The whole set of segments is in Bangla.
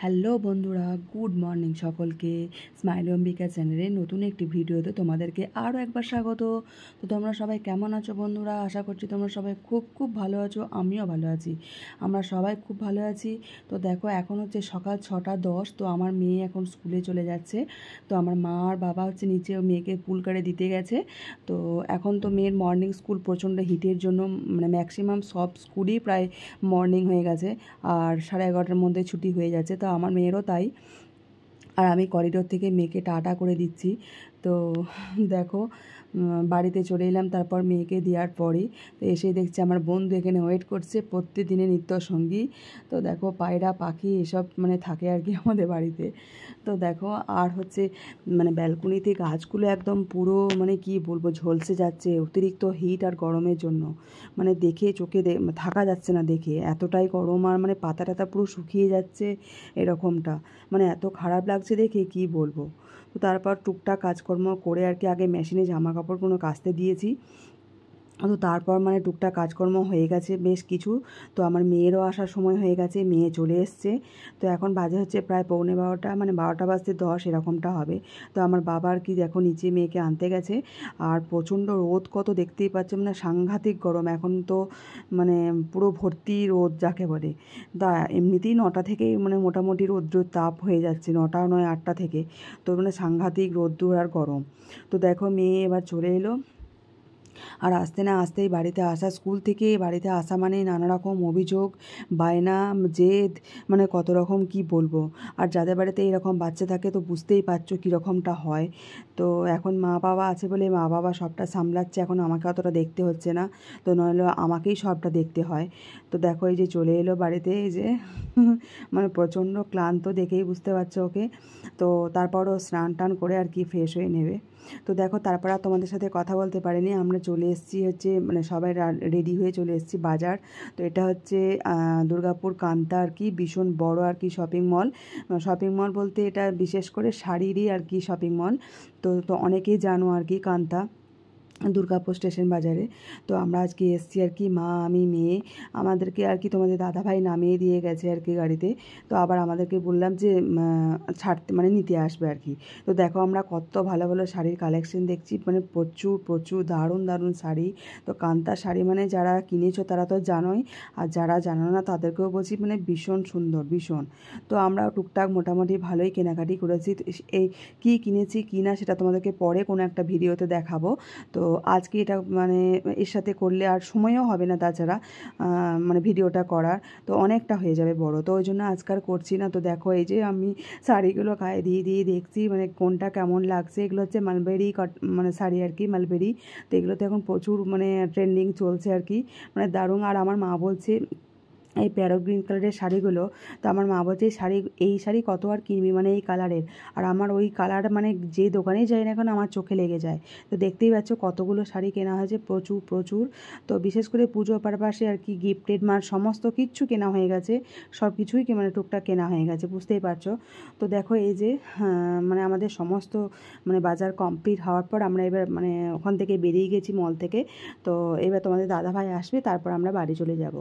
হ্যালো বন্ধুরা, গুড মর্নিং সকলকে। স্মাইলি অম্বিকা চ্যানেলে নতুন একটি ভিডিওতে তোমাদেরকে আরও একবার স্বাগত। তো তোমরা সবাই কেমন আছো বন্ধুরা? আশা করছি তোমরা সবাই খুব খুব ভালো আছো, আমিও ভালো আছি। আমরা সবাই খুব ভালো আছি। তো দেখো, এখন হচ্ছে সকাল 6:10। তো আমার মেয়ে এখন স্কুলে চলে যাচ্ছে। তো আমার মা আর বাবা হচ্ছে নিচে মেয়েকে পুল কারে দিতে গেছে। তো এখন তো মেয়ের মর্নিং স্কুল প্রচণ্ড হিটের জন্য মানে ম্যাক্সিমাম সব স্কুলই প্রায় মর্নিং হয়ে গেছে, আর 11:30টার মধ্যে ছুটি হয়ে যাচ্ছে। তো আমার মেয়েরও তাই। আর আমি করিডোর থেকে মেয়েকে টাটা করে দিচ্ছি। তো দেখো, বাড়িতে চলে এলাম তারপর মেয়েকে দেওয়ার পরেই। তো এসে দেখছি আমার বন্ধু এখানে ওয়েট করছে, প্রত্যেকদিনের নিত্য সঙ্গী। তো দেখো, পায়রা পাখি এসব মানে থাকে আর কি আমাদের বাড়িতে। তো দেখো, আর হচ্ছে মানে ব্যালকনিতে গাছগুলো একদম পুরো মানে কি বলবো, ঝলসে যাচ্ছে অতিরিক্ত হিট আর গরমের জন্য। মানে দেখে চোখে থাকা যাচ্ছে না, দেখে এতটাই গরম। আর মানে পাতা টাতা পুরো শুকিয়ে যাচ্ছে এরকমটা, মানে এত খারাপ লাগছে দেখে কি বলবো। তো তারপর টুকটাক কাজকর্ম করে আর কি আগে মেশিনে জামা কাপড়গুলো কাচতে দিয়েছি। তো তারপর মানে টুকটাক কাজকর্ম হয়ে গেছে বেশ কিছু। তো আমার মেয়েরও আসার সময় হয়ে গেছে, মেয়ে চলে এসছে। তো এখন বাজে হচ্ছে প্রায় 12:45, মানে 12:10 এরকমটা হবে। তো আমার বাবা আর কি দেখো নিচে মেয়েকে আনতে গেছে। আর প্রচণ্ড রোদ, কত দেখতেই পাচ্ছ, মানে সাংঘাতিক গরম এখন তো, মানে পুরো ভর্তি রোদ যাকে বলে। তা এমনিতেই 9টা থেকেই মানে মোটামুটি রৌদ্রের তাপ হয়ে যাচ্ছে, 9টা নয় 8টা থেকে। তো মানে সাংঘাতিক রোদ্দুর আর গরম। তো দেখো, মেয়ে এবার চলে এলো। আর আসতে না আসতেই বাড়িতে আসা, স্কুল থেকে বাড়িতে আসা মানে নানা রকম অভিযোগ, বায়না, জেদ, মানে কত রকম কি বলবো। আর যাদের বাড়িতে এরকম বাচ্চা থাকে তো বুঝতেই পারছো কীরকমটা হয়। তো এখন মা বাবা আছে বলে মা বাবা সবটা সামলাচ্ছে, এখন আমাকে অতটা দেখতে হচ্ছে না। তো নইলে আমাকেই সবটা দেখতে হয়। তো দেখো, এই যে চলে এলো বাড়িতে, এই যে মানে প্রচণ্ড ক্লান্ত, দেখেই বুঝতে পারছো ওকে। তো তারপরও স্নান টান করে আর কি ফ্রেশ হয়ে নেবে। তো দেখো, তারপর আর তোমাদের সাথে কথা বলতে পারিনি, আমরা চলে এসেছি হচ্ছে মানে সবাই রেডি হয়ে চলে এসেছি বাজার। তো এটা হচ্ছে দুর্গাপুর কান্তা আর কি, ভীষণ বড় আর কি শপিং মল। শপিং মল বলতে এটা বিশেষ করে শাড়িরই আর কি শপিং মল। তো তো অনেকেই জানো আর কি কান্তা, দুর্গাপুর স্টেশন বাজারে। তো আমরা আজকে এসেছি আর কি, মা আমি মেয়ে। আমাদেরকে আর কি তোমাদের দাদাভাই নামিয়ে দিয়ে গেছে আর কি গাড়িতে। তো আবার আমাদেরকে বললাম যে ছাড়তে মানে নিতে আসবে আর কি। তো দেখো, আমরা কত ভালো ভালো শাড়ির কালেকশন দেখছি, মানে প্রচুর প্রচুর দারুণ দারুণ শাড়ি। তো কান্তা শাড়ি মানে যারা কিনেছো তারা তো জানোই, আর যারা জানো না তাদেরকেও বলছি, মানে ভীষণ সুন্দর ভীষণ। তো আমরা টুকটাক মোটামুটি ভালোই কেনাকাটি করেছি। এই কী কিনেছি কী না সেটা তোমাদেরকে পরে কোনো একটা ভিডিওতে দেখাবো। তো আজকে এটা মানে এর সাথে করলে আর সময়ও হবে না, তাছাড়া মানে ভিডিওটা করার তো অনেকটা হয়ে যাবে বড়, তো ওই জন্য আজকাল করছি না। তো দেখো, এই যে আমি শাড়িগুলো গায়ে দিয়ে দিয়ে দেখছি মানে কোনটা কেমন লাগছে। এগুলো হচ্ছে মালবেরি মানে শাড়ি আর কি, মালবেরি। তো এগুলোতে এখন প্রচুর মানে ট্রেন্ডিং চলছে আর কি, মানে দারুণ। আর আমার মা বলছে এই প্যারো গ্রিন কালারের শাড়িগুলো, তো আমার মা বলছে এই শাড়ি কত আর কিনবি, মানে এই কালারের। আর আমার ওই কালার মানে যে দোকানেই যাই না কেন আমার চোখে লেগে যায়। তো দেখতেই পাচ্ছ কতগুলো শাড়ি কেনা হয়েছে, প্রচুর প্রচুর। তো বিশেষ করে পুজো পারপাসে আর কি গিফটেড মার সমস্ত কিচ্ছু কেনা হয়ে গেছে, সব কিছুই কি মানে টুকটাক কেনা হয়ে গেছে, বুঝতেই পারছো। তো দেখো, এই যে মানে আমাদের সমস্ত মানে বাজার কমপ্লিট হওয়ার পর আমরা এবার মানে ওখান থেকে বেরিয়ে গেছি মল থেকে। তো এবার তোমাদের দাদাভাই আসবে, তারপর আমরা বাড়ি চলে যাব।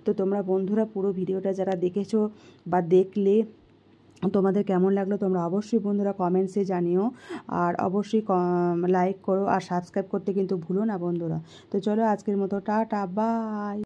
তো তোমরা বন্ধুরা পুরো ভিডিওটা যারা দেখেছো বা দেখলে, তোমাদের কেমন লাগলো তোমরা অবশ্যই বন্ধুরা কমেন্টসে জানিও। আর অবশ্যই লাইক করো আর সাবস্ক্রাইব করতে কিন্তু ভুলো না বন্ধুরা। তো চলো, আজকের মতো টাটা, বাই।